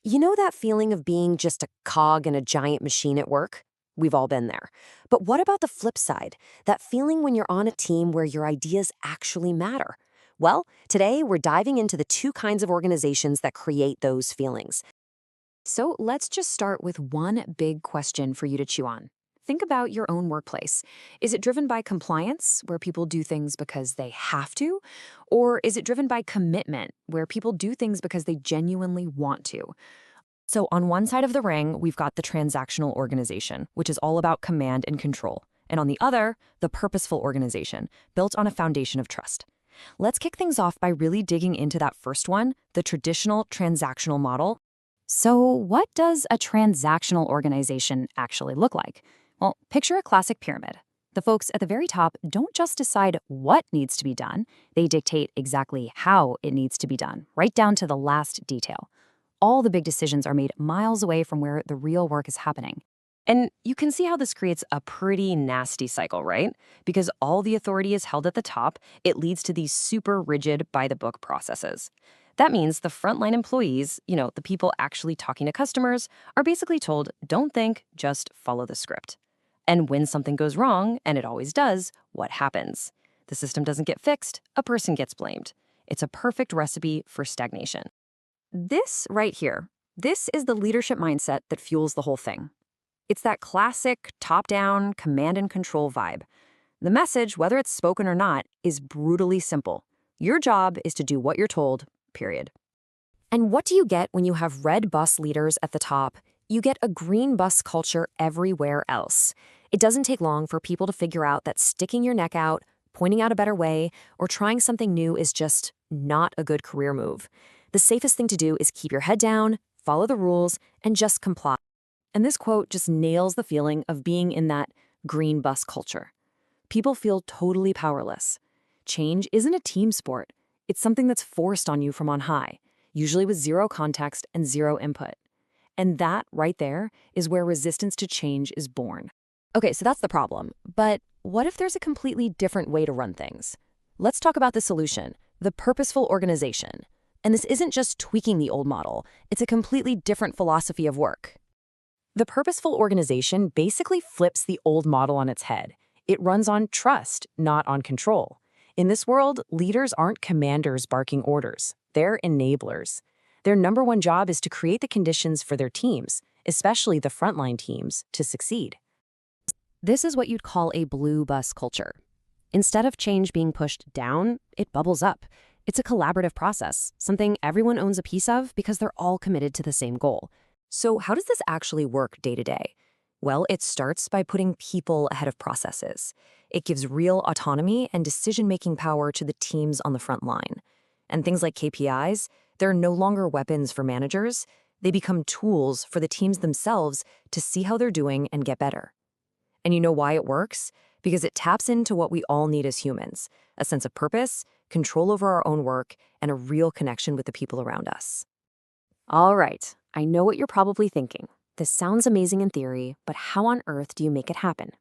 You know that feeling of being just a cog in a giant machine at work? We've all been there. But what about the flip side? That feeling when you're on a team where your ideas actually matter? Well, today we're diving into the two kinds of organizations that create those feelings. So let's just start with one big question for you to chew on. Think about your own workplace. Is it driven by compliance, where people do things because they have to? Or is it driven by commitment, where people do things because they genuinely want to? So, on one side of the ring, we've got the transactional organization, which is all about command and control. And on the other, the purposeful organization, built on a foundation of trust. Let's kick things off by really digging into that first one, the traditional transactional model. So, what does a transactional organization actually look like? Well, picture a classic pyramid. The folks at the very top don't just decide what needs to be done, they dictate exactly how it needs to be done, right down to the last detail. All the big decisions are made miles away from where the real work is happening. And you can see how this creates a pretty nasty cycle, right? Because all the authority is held at the top, it leads to these super rigid by-the-book processes. That means the frontline employees, the people actually talking to customers, are basically told, don't think, just follow the script. And when something goes wrong, and it always does, what happens? The system doesn't get fixed, a person gets blamed. It's a perfect recipe for stagnation. This right here, this is the leadership mindset that fuels the whole thing. It's that classic top-down command and control vibe. The message, whether it's spoken or not, is brutally simple. Your job is to do what you're told, period. And what do you get when you have red bus leaders at the top? You get a green bus culture everywhere else. It doesn't take long for people to figure out that sticking your neck out, pointing out a better way, or trying something new is just not a good career move. The safest thing to do is keep your head down, follow the rules, and just comply. And this quote just nails the feeling of being in that green bus culture. People feel totally powerless. Change isn't a team sport. It's something that's forced on you from on high, usually with zero context and zero input. And that right there is where resistance to change is born. Okay, so that's the problem. But what if there's a completely different way to run things? Let's talk about the solution, the purposeful organization. And this isn't just tweaking the old model, it's a completely different philosophy of work. The purposeful organization basically flips the old model on its head. It runs on trust, not on control. In this world, leaders aren't commanders barking orders. They're enablers. Their number one job is to create the conditions for their teams, especially the frontline teams, to succeed. This is what you'd call a blue bus culture. Instead of change being pushed down, it bubbles up. It's a collaborative process, something everyone owns a piece of because they're all committed to the same goal. So how does this actually work day to day? Well, it starts by putting people ahead of processes. It gives real autonomy and decision-making power to the teams on the front line. And things like KPIs, they're no longer weapons for managers. They become tools for the teams themselves to see how they're doing and get better. And you know why it works? Because it taps into what we all need as humans, a sense of purpose, control over our own work, and a real connection with the people around us. All right, I know what you're probably thinking. This sounds amazing in theory, but how on earth do you make it happen?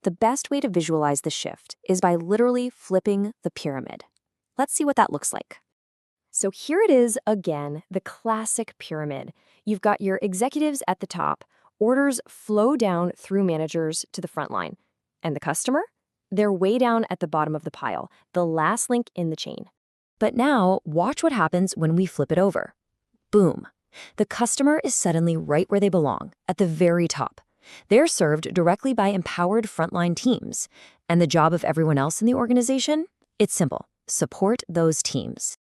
The best way to visualize the shift is by literally flipping the pyramid. Let's see what that looks like. So here it is again, the classic pyramid. You've got your executives at the top. Orders flow down through managers to the front line. And the customer? They're way down at the bottom of the pile, the last link in the chain. But now, watch what happens when we flip it over. Boom. The customer is suddenly right where they belong, at the very top. They're served directly by empowered frontline teams. And the job of everyone else in the organization? It's simple. Support those teams.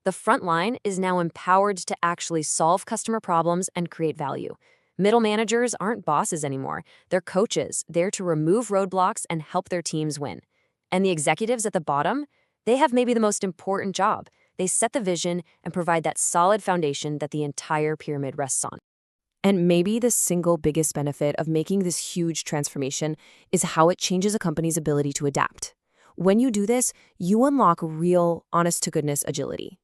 The front line is now empowered to actually solve customer problems and create value. Middle managers aren't bosses anymore. They're coaches, there to remove roadblocks and help their teams win. And the executives at the bottom, they have maybe the most important job. They set the vision and provide that solid foundation that the entire pyramid rests on. And maybe the single biggest benefit of making this huge transformation is how it changes a company's ability to adapt. When you do this, you unlock real, honest-to-goodness agility.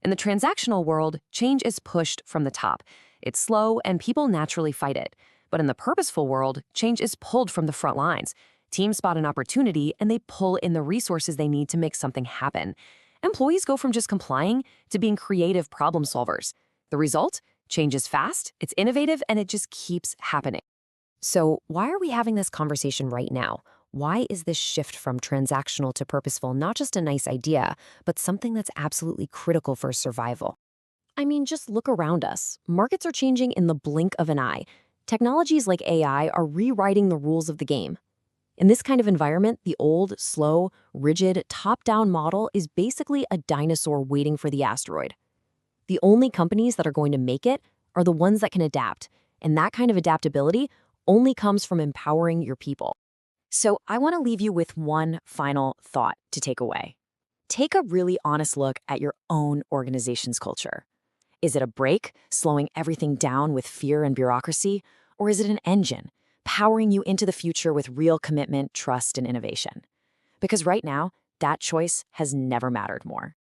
In the transactional world, change is pushed from the top. It's slow, and people naturally fight it. But in the purposeful world, change is pulled from the front lines. Teams spot an opportunity, and they pull in the resources they need to make something happen. Employees go from just complying to being creative problem solvers. The result? Change is fast, it's innovative, and it just keeps happening. So, why are we having this conversation right now? Why is this shift from transactional to purposeful not just a nice idea, but something that's absolutely critical for survival? I mean, just look around us. Markets are changing in the blink of an eye. Technologies like AI are rewriting the rules of the game. In this kind of environment, the old, slow, rigid, top down model is basically a dinosaur waiting for the asteroid. The only companies that are going to make it are the ones that can adapt, and that kind of adaptability only comes from empowering your people. So, I want to leave you with one final thought to take away. Take a really honest look at your own organization's culture. Is it a brake, slowing everything down with fear and bureaucracy? Or is it an engine, powering you into the future with real commitment, trust, and innovation? Because right now, that choice has never mattered more.